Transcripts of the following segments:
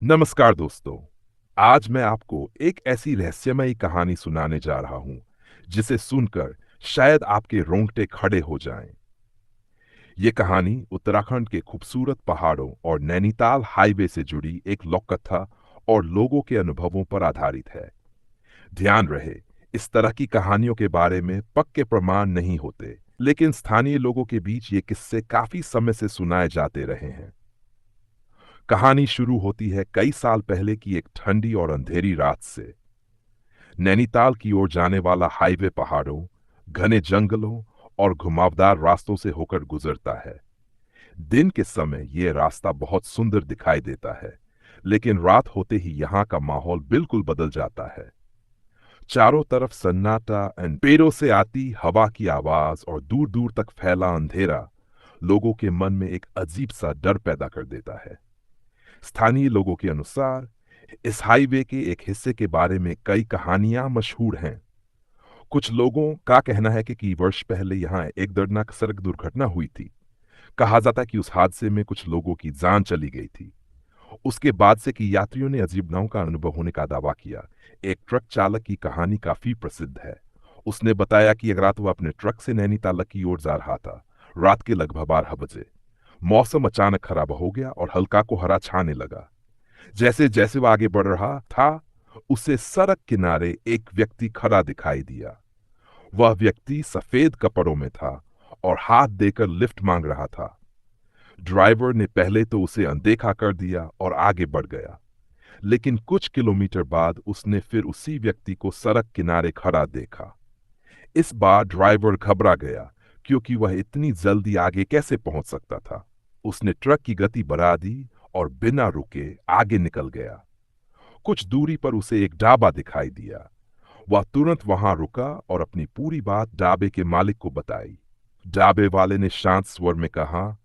नमस्कार दोस्तों। आज मैं आपको एक ऐसी रहस्यमयी कहानी सुनाने जा रहा हूं जिसे सुनकर शायद आपके रोंगटे खड़े हो जाएं। ये कहानी उत्तराखंड के खूबसूरत पहाड़ों और नैनीताल हाईवे से जुड़ी एक लोक कथा और लोगों के अनुभवों पर आधारित है। ध्यान रहे, इस तरह की कहानियों के बारे में पक्के प्रमाण नहीं होते, लेकिन स्थानीय लोगों के बीच ये किस्से काफी समय से सुनाए जाते रहे हैं। कहानी शुरू होती है कई साल पहले की एक ठंडी और अंधेरी रात से। नैनीताल की ओर जाने वाला हाईवे पहाड़ों, घने जंगलों और घुमावदार रास्तों से होकर गुजरता है। दिन के समय यह रास्ता बहुत सुंदर दिखाई देता है, लेकिन रात होते ही यहाँ का माहौल बिल्कुल बदल जाता है। चारों तरफ सन्नाटा एंड पेड़ों से आती हवा की आवाज और दूर दूर तक फैला अंधेरा लोगों के मन में एक अजीब सा डर पैदा कर देता है। स्थानीय लोगों के अनुसार इस हाईवे के एक हिस्से के बारे में कई कहानियां मशहूर हैं। कुछ लोगों का कहना है कि वर्ष पहले यहाँ एक दर्दनाक सड़क दुर्घटना हुई थी। कहा जाता है कि उस हादसे में कुछ लोगों की जान चली गई थी। उसके बाद से कि यात्रियों ने अजीब नाव का अनुभव होने का दावा किया। एक ट्रक चालक की कहानी काफी प्रसिद्ध है। उसने बताया कि एक रात वह अपने ट्रक से नैनीताल की ओर जा रहा था। रात के लगभग 12 बजे मौसम अचानक खराब हो गया और हल्का कोहरा छाने लगा। जैसे जैसे वह आगे बढ़ रहा था, उसे सड़क किनारे एक व्यक्ति खड़ा दिखाई दिया। वह व्यक्ति सफेद कपड़ों में था और हाथ देकर लिफ्ट मांग रहा था। ड्राइवर ने पहले तो उसे अनदेखा कर दिया और आगे बढ़ गया, लेकिन कुछ किलोमीटर बाद उसने फिर उसी व्यक्ति को सड़क किनारे खड़ा देखा। इस बार ड्राइवर घबरा गया, क्योंकि वह इतनी जल्दी आगे कैसे पहुंच सकता था। उसने ट्रक की गति बढ़ा दी और बिना रुके आगे निकल गया। कुछ दूरी पर उसे एक ढाबा दिखाई दिया। वह तुरंत वहां रुका और अपनी पूरी बात ढाबे के मालिक को बताई। ढाबे वाले ने शांत स्वर में कहा,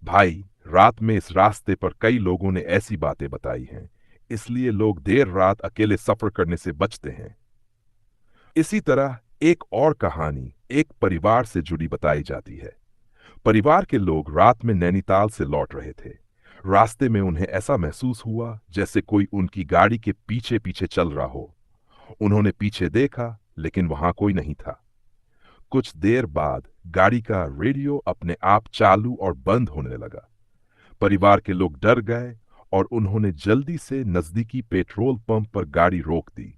भाई, रात में इस रास्ते पर कई लोगों ने ऐसी बातें बताई हैं, इसलिए लोग देर रात अकेले सफर करने से बचते हैं। इसी तरह एक और कहानी एक परिवार से जुड़ी बताई जाती है। परिवार के लोग रात में नैनीताल से लौट रहे थे। रास्ते में उन्हें ऐसा महसूस हुआ जैसे कोई उनकी गाड़ी के पीछे पीछे चल रहा हो। उन्होंने पीछे देखा, लेकिन वहां कोई नहीं था। कुछ देर बाद गाड़ी का रेडियो अपने आप चालू और बंद होने लगा। परिवार के लोग डर गए और उन्होंने जल्दी से नजदीकी पेट्रोल पंप पर गाड़ी रोक दी।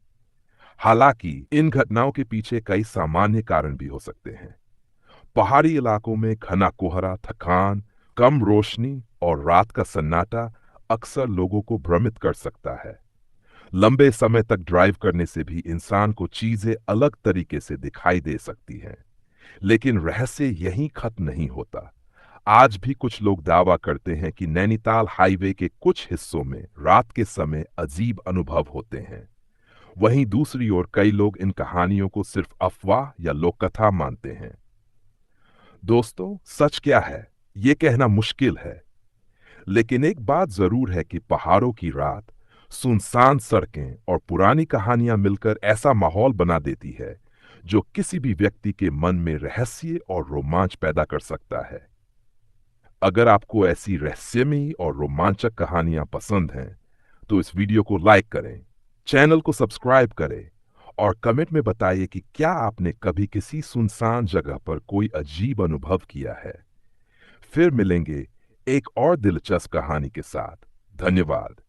हालांकि इन घटनाओं के पीछे कई सामान्य कारण भी हो सकते हैं। पहाड़ी इलाकों में घना कोहरा, थकान, कम रोशनी और रात का सन्नाटा अक्सर लोगों को भ्रमित कर सकता है। लंबे समय तक ड्राइव करने से भी इंसान को चीजें अलग तरीके से दिखाई दे सकती हैं। लेकिन रहस्य यहीं खत्म नहीं होता। आज भी कुछ लोग दावा करते हैं कि नैनीताल हाईवे के कुछ हिस्सों में रात के समय अजीब अनुभव होते हैं। वहीं दूसरी ओर कई लोग इन कहानियों को सिर्फ अफवाह या लोककथा मानते हैं। दोस्तों, सच क्या है ये कहना मुश्किल है, लेकिन एक बात जरूर है कि पहाड़ों की रात, सुनसान सड़कें और पुरानी कहानियां मिलकर ऐसा माहौल बना देती है जो किसी भी व्यक्ति के मन में रहस्य और रोमांच पैदा कर सकता है। अगर आपको ऐसी रहस्यमयी और रोमांचक कहानियां पसंद हैं, तो इस वीडियो को लाइक करें, चैनल को सब्सक्राइब करें और कमेंट में बताइए कि क्या आपने कभी किसी सुनसान जगह पर कोई अजीब अनुभव किया है। फिर मिलेंगे एक और दिलचस्प कहानी के साथ। धन्यवाद।